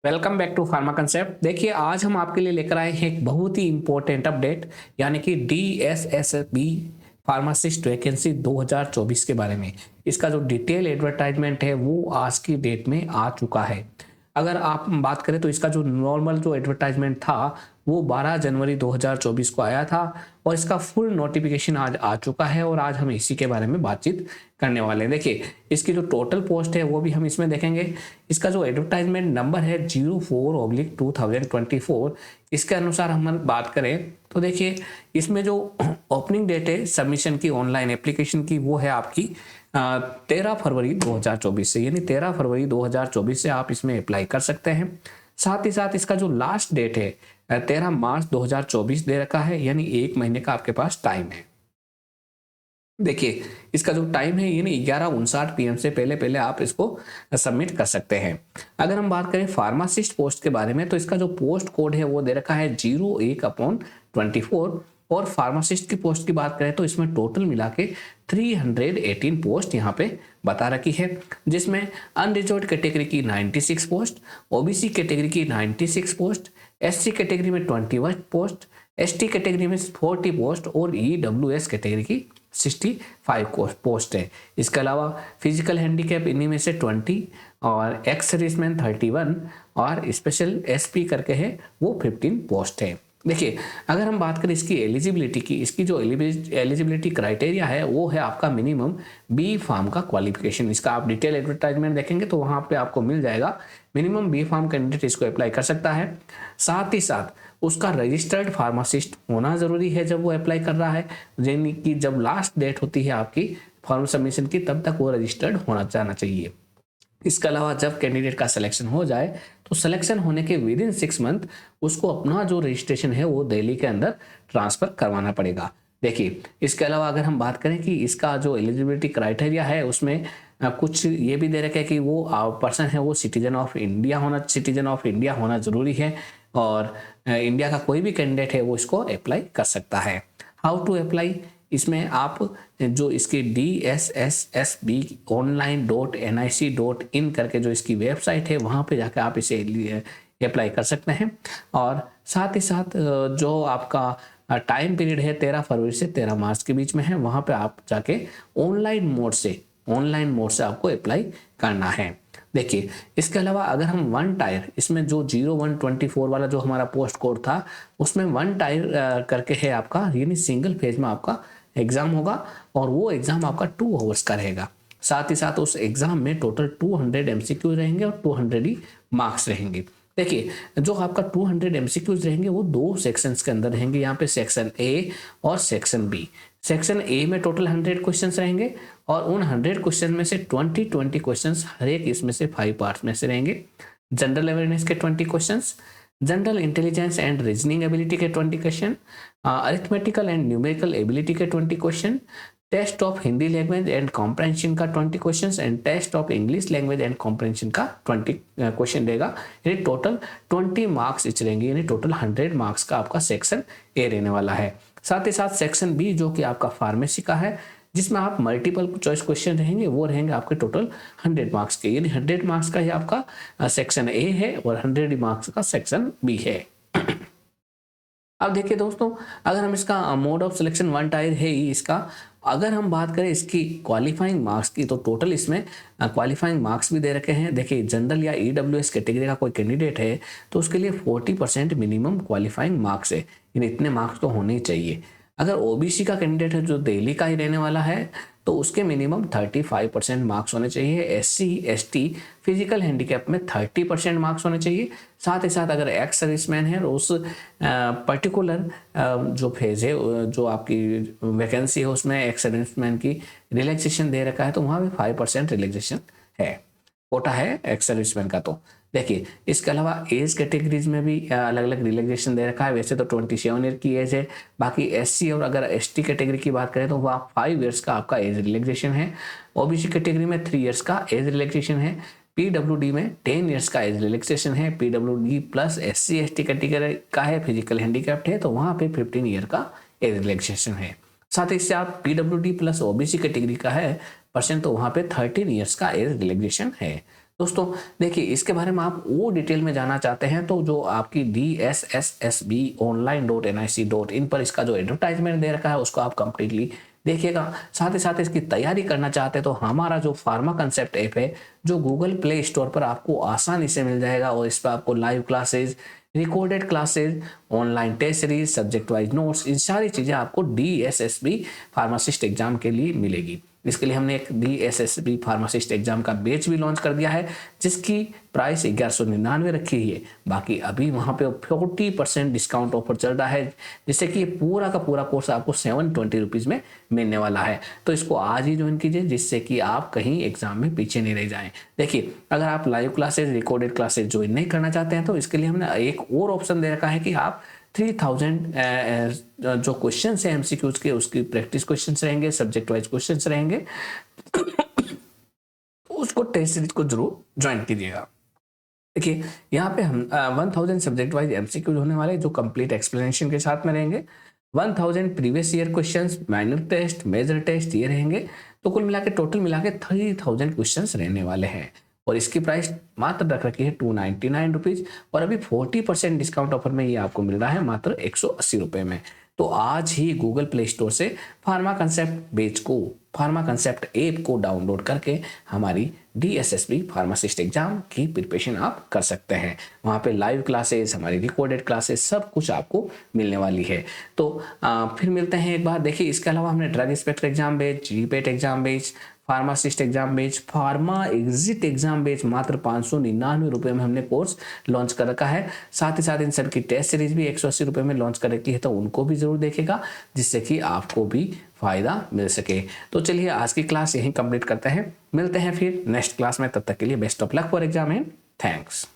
Welcome back to pharma concept. देखिए, आज हम आपके लिए लेकर आए हैं एक बहुत ही इंपॉर्टेंट अपडेट, यानी कि DSSB फार्मासिस्ट वैकेंसी 2024 के बारे में। इसका जो डिटेल एडवर्टाइजमेंट है वो आज की डेट में आ चुका है। अगर आप बात करें तो इसका जो नॉर्मल जो एडवर्टाइजमेंट था वो 12 जनवरी 2024 को आया था और इसका फुल नोटिफिकेशन आज आ चुका है और आज हम इसी के बारे में बातचीत करने वाले हैं। देखिए, इसकी जो टोटल पोस्ट है वो भी हम इसमें देखेंगे। इसका जो एडवर्टाइजमेंट नंबर है 04/2024, इसके अनुसार हम बात करें तो देखिए, इसमें जो ओपनिंग डेट है सबमिशन की ऑनलाइन एप्लीकेशन की वो है आपकी 13 फरवरी 2024 से, यानी 13 फरवरी 2024 से आप इसमें अप्लाई कर सकते हैं। साथ ही साथ इसका जो लास्ट डेट है 13 मार्च 2024 दे रखा है, यानी 1 महीने का आपके पास टाइम है। देखिए, इसका जो टाइम है यानी 11:59 PM से पहले पहले आप इसको सबमिट कर सकते हैं। अगर हम बात करें फार्मासिस्ट पोस्ट के बारे में तो इसका जो पोस्ट कोड है वो दे रखा है 01/24 और फार्मासिस्ट की पोस्ट की बात करें तो इसमें टोटल मिला के 318 पोस्ट यहाँ पे बता रखी है, जिसमें अनरिजर्व्ड कैटेगरी की 96 पोस्ट, ओबीसी कैटेगरी की 96 पोस्ट, एससी कैटेगरी में 21 पोस्ट, एसटी कैटेगरी में 40 पोस्ट और ईडब्ल्यूएस कैटेगरी की 65 पोस्ट है। इसके अलावा फिजिकल हैंडीकैप इन्हीं में से 20 और एक्स सर्विसमैन 31 और स्पेशल एसपी करके है वो 15 पोस्ट है। देखिए, अगर हम बात करें इसकी एलिजिबिलिटी की, इसकी जो एलिजिबिलिटी क्राइटेरिया है वो है आपका मिनिमम बी फार्म का क्वालिफिकेशन। इसका आप डिटेल एडवर्टाइजमेंट देखेंगे तो वहाँ पे आपको मिल जाएगा मिनिमम बी फार्म कैंडिडेट इसको अप्लाई कर सकता है। साथ ही साथ उसका रजिस्टर्ड फार्मासिस्ट होना ज़रूरी है जब वो अप्लाई कर रहा है, यानी कि जब लास्ट डेट होती है आपकी फॉर्म सबमिशन की तब तक वो रजिस्टर्ड होना जाना चाहिए। इसके अलावा जब कैंडिडेट का सिलेक्शन हो जाए तो सिलेक्शन होने के विद इन 6 मंथ उसको अपना जो रजिस्ट्रेशन है वो दिल्ली के अंदर ट्रांसफ़र करवाना पड़ेगा। देखिए, इसके अलावा अगर हम बात करें कि इसका जो एलिजिबिलिटी क्राइटेरिया है उसमें कुछ ये भी दे रखा है कि वो पर्सन है वो सिटीजन ऑफ इंडिया होना ज़रूरी है और इंडिया का कोई भी कैंडिडेट है वो इसको अप्लाई कर सकता है। हाउ टू अप्लाई, इसमें आप जो इसकी DSSSB online.nic.in करके जो इसकी वेबसाइट है वहाँ पे जाकर आप इसे अप्लाई कर सकते हैं। और साथ ही साथ जो आपका टाइम पीरियड है 13 फरवरी से 13 मार्च के बीच में है, वहाँ पे आप जाके ऑनलाइन मोड से आपको अप्लाई करना है। देखिए, इसके अलावा अगर हम वन टायर, इसमें जो 01/24 वाला जो हमारा पोस्ट कोड था उसमें वन टायर करके है आपका, यानी सिंगल फेज में आपका एग्जाम होगा और वो एग्जाम आपका 2 आवर्स का रहेगा। साथ ही साथ उस एग्जाम में टोटल 200 MCQ रहेंगे और 200 ही मार्क्स रहेंगे। देखिए, जो आपका 200 MCQs रहेंगे वो 2 सेक्शंस के अंदर रहेंगे। यहाँ पे सेक्शन ए और सेक्शन बी। सेक्शन ए में टोटल 100 क्वेश्चंस रहेंगे और उन 100 क्वेश्चन में से 20 क्वेश्चंस हर एक इसमें से 5 पार्ट्स में से रहेंगे। जनरल अवेयरनेस के 20 questions, general intelligence and reasoning ability के 20 question, arithmetical and numerical ability के 20 question, test of Hindi language and comprehension का 20 questions and test of English language and comprehension का 20 क्वेश्चन रहेगा। यानी टोटल 20 मार्क्स इच रहेंगे, यानी total 100 marks का आपका सेक्शन ए रहने वाला है। साथ ही साथ सेक्शन बी जो कि आपका फार्मेसी का है, जिसमें आप मल्टीपल चॉइस क्वेश्चन रहेंगे, वो रहेंगे आपके टोटल 100 मार्क्स के, यानी 100 मार्क्स का ही आपका सेक्शन ए है और 100 मार्क्स का सेक्शन बी है। अब देखिए दोस्तों, अगर हम इसका mode of selection one tyre है ही इसका, अगर हम बात करें इसकी क्वालिफाइंग मार्क्स की तो टोटल इसमें क्वालिफाइंग मार्क्स भी दे रखे हैं। देखिए, जनरल या ईडब्ल्यूएस कैटेगरी का कोई कैंडिडेट है तो उसके लिए 40% मिनिमम क्वालिफाइंग मार्क्स है, यानी इतने मार्क्स तो होने ही चाहिए। अगर ओबीसी का कैंडिडेट है जो दिल्ली का ही रहने वाला है तो उसके मिनिमम 35% मार्क्स होने चाहिए। एससी एसटी फिजिकल हैंडीकैप में 30% मार्क्स होने चाहिए। साथ ही साथ अगर एक्स सर्विसमैन है तो उस पर्टिकुलर जो फेज है जो आपकी वैकेंसी है उसमें एक्स सर्विसमैन की रिलैक्सेशन दे रखा है तो वहाँ भी 5% रिलैक्सेशन है, कोटा है एक्स सर्विसमैन का। तो देखिए, इसके अलावा एज कैटेगरीज में भी अलग अलग रिलैक्सेशन दे रखा है। वैसे तो 27 ईयर की एज है, बाकी एससी और अगर एसटी कैटेगरी की बात करें तो वह 5 ईयर्स का आपका एज रिलैक्सेशन है। ओबीसी कैटेगरी में 3 ईयर्स का एज रिलैक्सेशन है। पीडब्ल्यूडी में 10 ईयर्स का एज रिलैक्सेशन है। PWD plus SC ST category का है, फिजिकल हैंडीकैप्ड है तो वहाँ पे 15 ईयर का एज रिलैक्सेशन है। साथ ही से आप पीडब्ल्यूडी प्लस ओबीसी कैटेगरी का है पर्सन तो वहाँ पे 13 ईयर्स का एज रिलैक्सेशन है। दोस्तों देखिए, इसके बारे में आप वो डिटेल में जानना चाहते हैं तो जो आपकी DSSSBonline.nic.in पर इसका जो एडवर्टाइजमेंट दे रखा है उसको आप कंप्लीटली देखिएगा। साथ ही साथ इसकी तैयारी करना चाहते हैं तो हमारा जो फार्मा कंसेप्ट ऐप है जो गूगल प्ले स्टोर पर आपको आसानी से मिल जाएगा, और इस पर आपको live classes, recorded classes, online test series, subject wise notes, इन सारी चीज़ें आपको DSSB फार्मासिस्ट एग्जाम के लिए मिलेगी। इसके लिए हमने एक DSSB फार्मासिस्ट एग्जाम का बैच भी लॉन्च कर दिया है जिसकी प्राइस 1199 रखी हुई है। बाकी अभी वहाँ पे 40% डिस्काउंट ऑफर चल रहा है, जिससे कि ये पूरा का पूरा कोर्स आपको 720 रुपीज़ में मिलने वाला है। तो इसको आज ही ज्वाइन कीजिए जिससे कि आप कहीं एग्जाम में पीछे नहीं रह जाएं। देखिए, अगर आप live classes, recorded classes join नहीं करना चाहते हैं तो इसके लिए हमने एक और ऑप्शन दे रखा है कि आप 3000 जो क्वेश्चन है MCQs के उसकी प्रैक्टिस क्वेश्चन रहेंगे, सब्जेक्ट वाइज क्वेश्चन रहेंगे, तो उसको टेस्ट सीरीज को जरूर ज्वाइन कीजिएगा। देखिए, यहाँ पे हम 1000 सब्जेक्ट वाइज MCQs होने वाले जो कंप्लीट एक्सप्लेनेशन के साथ में रहेंगे, 1000 previous year questions, minor test, major test ये रहेंगे। तो कुल मिला के टोटल मिला के 3000 क्वेश्चंस रहने वाले हैं, और इसकी प्राइस मात्र रख रखी है 299 रुपीज़, और अभी 40% डिस्काउंट ऑफर में ये आपको मिल रहा है मात्र 180 रुपये में। तो आज ही गूगल प्ले स्टोर से फार्मा कंसेप्ट बैच को, फार्मा कंसेप्ट ऐप को डाउनलोड करके हमारी DSSB फार्मासिस्ट एग्जाम की प्रिपरेशन आप कर सकते हैं। वहाँ पे लाइव क्लासेस, हमारी रिकॉर्डेड क्लासेस, सब कुछ आपको मिलने वाली है। तो फिर मिलते हैं एक बार। देखिए, इसके अलावा हमने drug inspector exam batch, GPET exam batch, pharmacist exam batch, pharma exit exam batch मात्र 599 रुपये में हमने कोर्स लॉन्च कर रखा है। साथ ही साथ इन सब की टेस्ट सीरीज भी 180 रुपये में लॉन्च कर रखी है, तो उनको भी जरूर देखेगा जिससे कि आपको भी फायदा मिल सके। तो चलिए आज की क्लास यहीं कंप्लीट करते हैं, मिलते हैं फिर नेक्स्ट क्लास में। तब तक के लिए best of luck for exam and thanks.